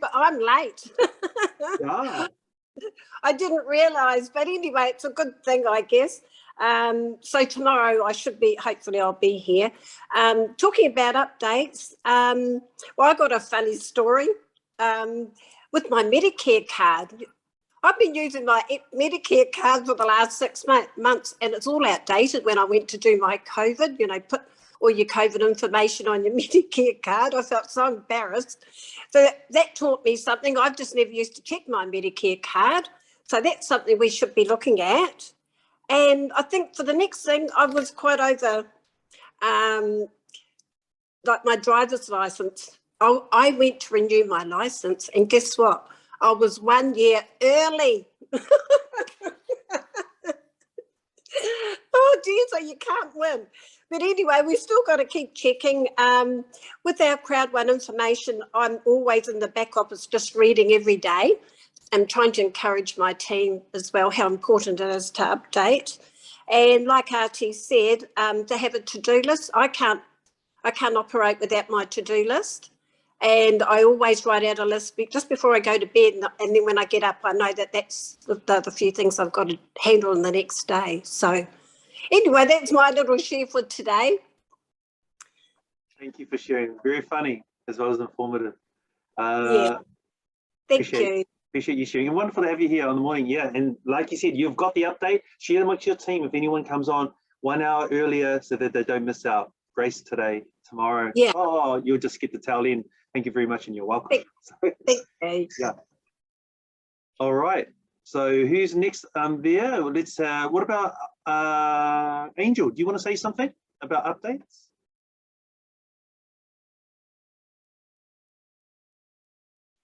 but I'm late. Yeah. I didn't realise, but anyway, it's a good thing, I guess. So tomorrow hopefully I'll be here. Talking about updates, well, I got a funny story with my Medicare card. I've been using my Medicare card for the last 6 months, and it's all outdated. When I went to do my COVID, put all your COVID information on your Medicare card. I felt so embarrassed. So that taught me something. I've just never used to check my Medicare card. So that's something we should be looking at. And I think for the next thing, I was quite over, like my driver's license. I went to renew my license, and guess what? I was 1 year early. Oh, dear, so you can't win. But anyway, we've still got to keep checking. With our crowd one information, I'm always in the back office just reading every day. I'm trying to encourage my team as well how important it is to update. And like RT said, to have a to-do list, I can't operate without my to-do list. And I always write out a list just before I go to bed, and then when I get up, I know that that's the few things I've got to handle in the next day. So anyway, that's my little share for today. Thank you for sharing. Very funny as well as informative. Yeah, thank you. Appreciate you sharing. And wonderful to have you here on the morning. Yeah, and like you said, you've got the update. Share them with your team if anyone comes on 1 hour earlier so that they don't miss out. Grace today, tomorrow. Yeah. Oh, you'll just get the tail end. Thank you very much, and you're welcome. Thank you. Yeah. All right. So who's next there? Let's. What about Angel? Do you want to say something about updates?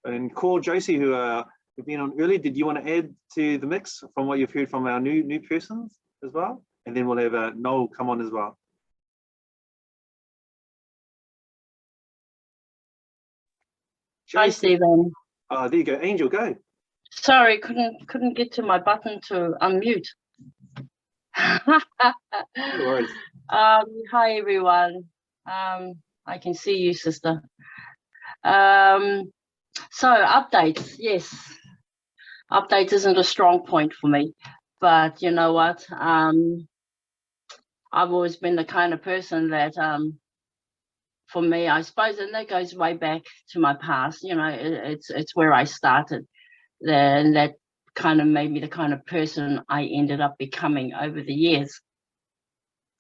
And call Josie, who have been on early. Did you want to add to the mix from what you've heard from our new persons as well? And then we'll have Noel come on as well. Hi, Stephen. Oh, there you go. Angel, go. Sorry, couldn't get to my button to unmute. No worries. Hi, everyone. I can see you, sister. So updates, yes. Updates isn't a strong point for me, but you know what? I've always been the kind of person that for me, I suppose, and that goes way back to my past, it's where I started. And that kind of made me the kind of person I ended up becoming over the years.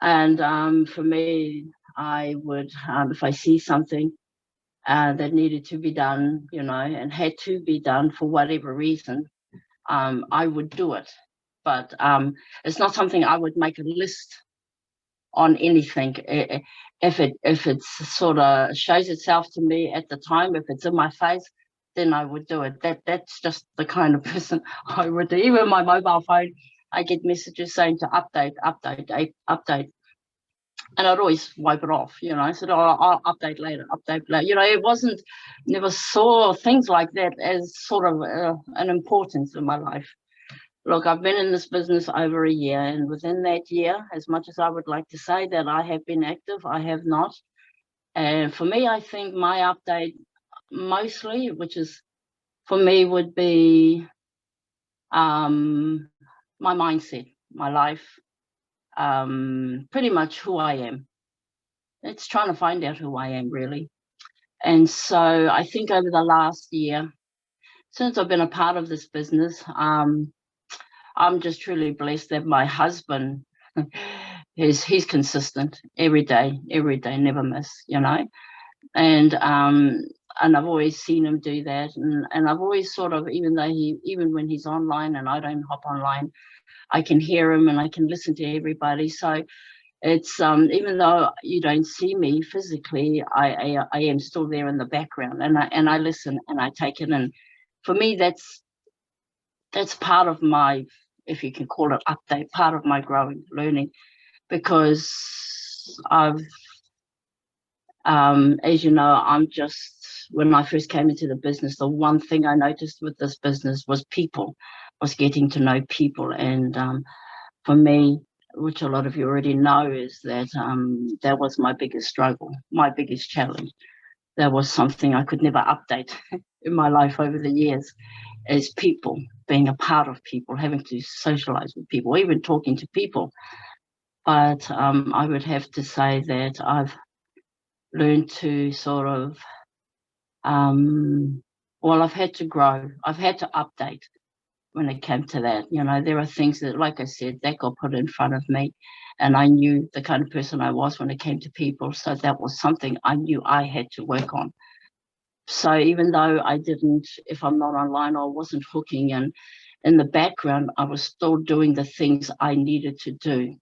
And for me, I would, if I see something that needed to be done, and had to be done for whatever reason, I would do it. But it's not something I would make a list on anything. If it sort of shows itself to me at the time, if it's in my face, then I would do it. That's just the kind of person I would do. Even my mobile phone, I get messages saying to update, and I'd always wipe it off. I said, I'll update later. It never saw things like that as sort of an importance in my life. Look, I've been in this business over a year, and within that year, as much as I would like to say that I have been active, I have not. And for me, I think my update mostly, which is for me, would be my mindset, my life, pretty much who I am. It's trying to find out who I am, really. And so I think over the last year, since I've been a part of this business, I'm just truly blessed that my husband he's consistent every day, never miss, and I've always seen him do that, and I've always sort of, even when he's online and I don't hop online, I can hear him and I can listen to everybody. So it's even though you don't see me physically, I am still there in the background, and I listen and I take it in. For me, that's part of my, if you can call it update, part of my growing, learning, because I've, as you know, when I first came into the business, the one thing I noticed with this business was getting to know people. And for me, which a lot of you already know, is that that was my biggest struggle, my biggest challenge, that was something I could never update in my life over the years, is people, being a part of people, having to socialize with people, even talking to people. But I would have to say that I've learned to sort of, well, I've had to grow. I've had to update when it came to that. You know, there are things that, like I said, that got put in front of me, and I knew the kind of person I was when it came to people. So that was something I knew I had to work on. So even though I didn't, if I'm not online, I wasn't hooking, and in the background, I was still doing the things I needed to do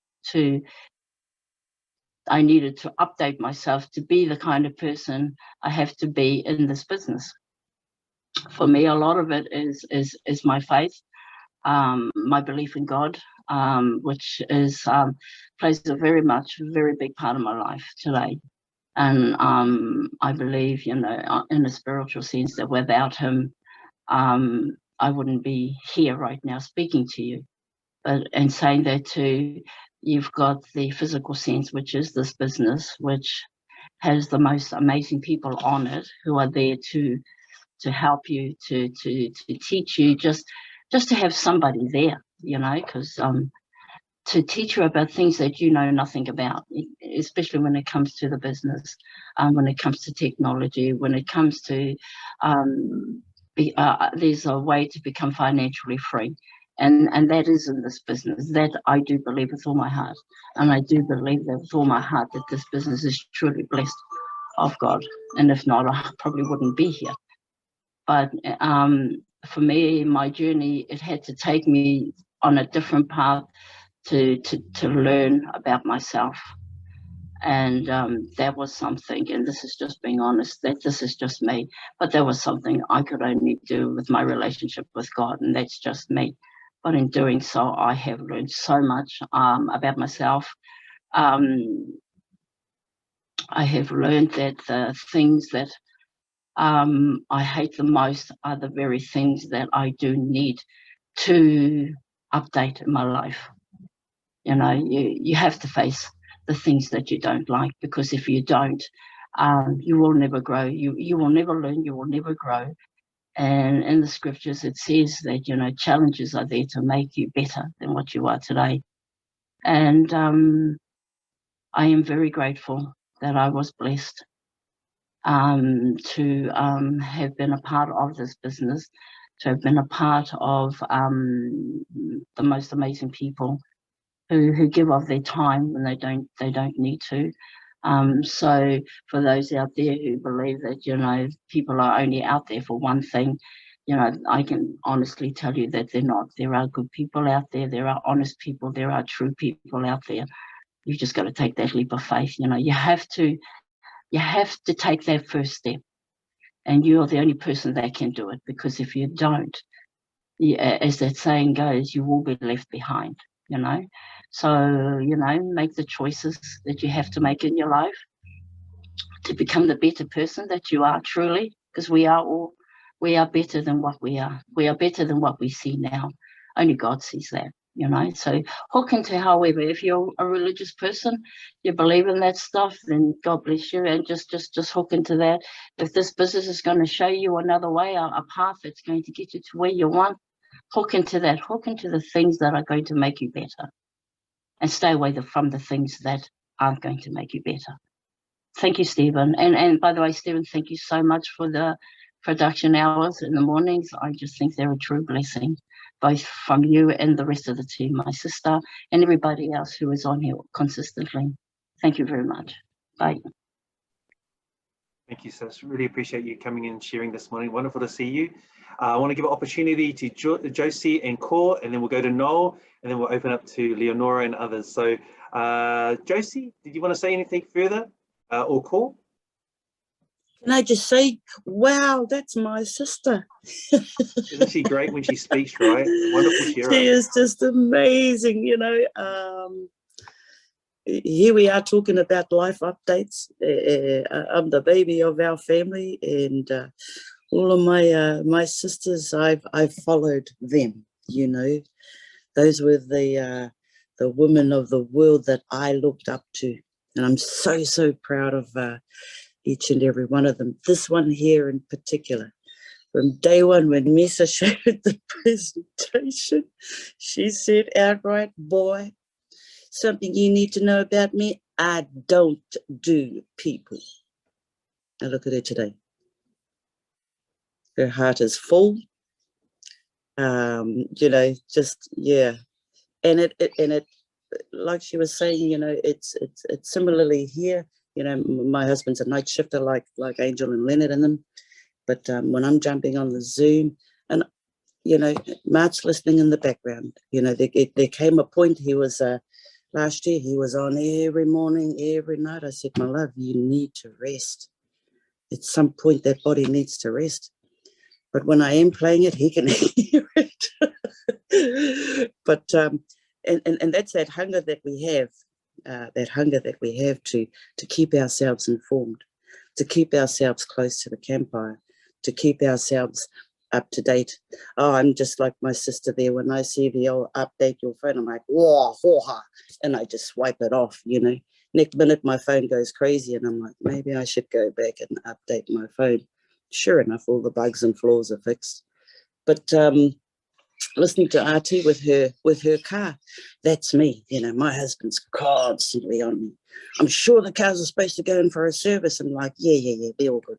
I needed to update myself to be the kind of person I have to be in this business. For me, a lot of it is my faith, my belief in God, which is plays a very big part of my life today. And I believe, you know, in a spiritual sense, that without him, I wouldn't be here right now speaking to you. But and saying that too, you've got the physical sense, which is this business, which has the most amazing people on it who are there to help you, to teach you, just to have somebody there, you know, because to teach you about things that you know nothing about, especially when it comes to the business, when it comes to technology, when it comes to there's a way to become financially free. And that is in this business. That I do believe with all my heart. And I do believe that with all my heart that this business is truly blessed of God. And if not, I probably wouldn't be here. But for me, my journey, it had to take me on a different path to learn about myself. And that was something, and this is just being honest, that this is just me, but that was something I could only do with my relationship with God, and that's just me. But in doing so, I have learned so much about myself. I have learned that the things that I hate the most are the very things that I do need to update in my life. You know, you have to face the things that you don't like, because if you don't, you will never grow. You will never learn. You will never grow. And in the scriptures, it says that, you know, challenges are there to make you better than what you are today. And I am very grateful that I was blessed to have been a part of this business, to have been a part of the most amazing people who give of their time when they don't need to. So for those out there who believe that, you know, people are only out there for one thing, you know, I can honestly tell you that they're not. There are good people out there. There are honest people. There are true people out there. You've just got to take that leap of faith. You know, you have to take that first step, and you're the only person that can do it, because if you don't, as that saying goes, you will be left behind, you know. So, you know, make the choices that you have to make in your life to become the better person that you are truly, because we are better than what we are. We are better than what we see now. Only God sees that, you know. So hook into, however, if you're a religious person, you believe in that stuff, then God bless you, and just hook into that. If this business is going to show you another way, a path that's going to get you to where you want, hook into that. Hook into the things that are going to make you better, and stay away from the things that aren't going to make you better. Thank you, Stephen. And by the way, Stephen, thank you so much for the production hours in the mornings. I just think they're a true blessing, both from you and the rest of the team, my sister and everybody else who is on here consistently. Thank you very much. Bye. Thank you, sis. Really appreciate you coming in and sharing this morning. Wonderful to see you. I want to give an opportunity to Josie and Cor, and then we'll go to Noel, and then we'll open up to Leonora and others. So, Josie, did you want to say anything further, or Cor? Can I just say, wow, that's my sister. Isn't she great when she speaks, right? Wonderful sharer. She is just amazing, you know. Here we are talking about life updates. I'm the baby of our family, and all of my sisters, I've followed them. You know, those were the women of the world that I looked up to, and I'm so proud of each and every one of them. This one here in particular, from day one when Misa showed the presentation, she said outright, boy, something you need to know about me, I don't do people. Now look at her today. Her heart is full. You know, just, yeah. And it, like she was saying, you know, it's similarly here. You know, my husband's a night shifter like Angel and Leonard and them. But when I'm jumping on the Zoom, and, you know, Mark's listening in the background. You know, there came a point, he was, last year, he was on every morning, every night. I said, my love, you need to rest. At some point, that body needs to rest. But when I am playing it, he can hear it. But, and that's that hunger that we have, to keep ourselves informed, to keep ourselves close to the campfire, to keep ourselves up to date. Oh, I'm just like my sister there. When I see the old update your phone, I'm like, whoa, whoa, and I just swipe it off, you know. Next minute, my phone goes crazy, and I'm like, maybe I should go back and update my phone. Sure enough, all the bugs and flaws are fixed. But listening to Artie with her car, that's me. You know, my husband's constantly on me. I'm sure the cars are supposed to go in for a service. I'm like, yeah, be all good.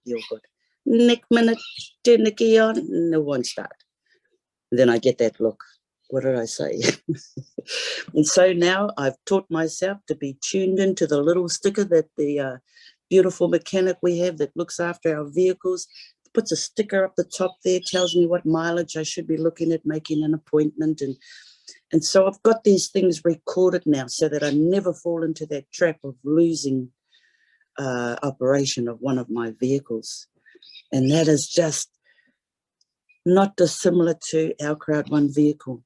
Next minute, turn the key on, and it won't start. And then I get that look. What did I say? And so now I've taught myself to be tuned into the little sticker that the beautiful mechanic we have that looks after our vehicles puts a sticker up the top there, tells me what mileage I should be looking at, making an appointment. And so I've got these things recorded now so that I never fall into that trap of losing operation of one of my vehicles. And that is just not dissimilar to our Crowd One vehicle.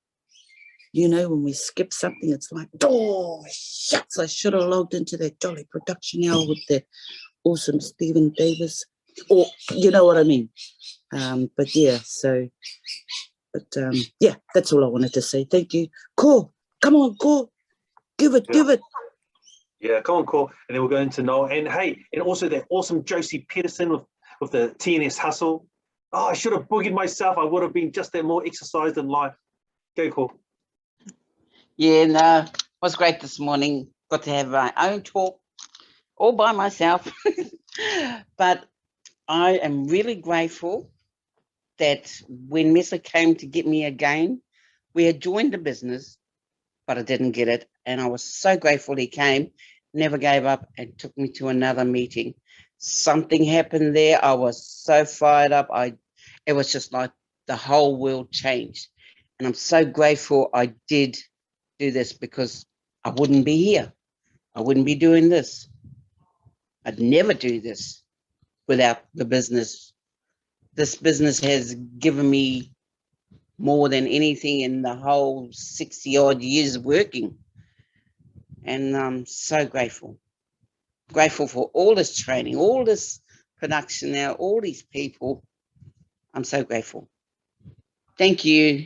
You know, when we skip something, it's like, oh, shucks, I should have logged into that Jolly production hour with that awesome Stephen Davis. Or, you know what I mean? But yeah, yeah, that's all I wanted to say. Thank you. Cool. Come on, cool. Give it. Yeah, come on, cool. And then we'll go into Noel. And hey, and also that awesome Josie Peterson with the TNS hustle. Oh, I should have boogied myself. I would have been just that more exercised in life. Go, cool. Yeah, no, it was great this morning. Got to have my own talk all by myself. But I am really grateful that when Mesa came to get me again, we had joined the business, but I didn't get it. And I was so grateful he came, never gave up, and took me to another meeting. Something happened there. I was so fired up. It was just like the whole world changed. And I'm so grateful I did do this, because I wouldn't be here. I wouldn't be doing this. I'd never do this without the business. This business has given me more than anything in the whole 60 odd years of working. And I'm so grateful. Grateful for all this training, all this production now, all these people. I'm so grateful. Thank you.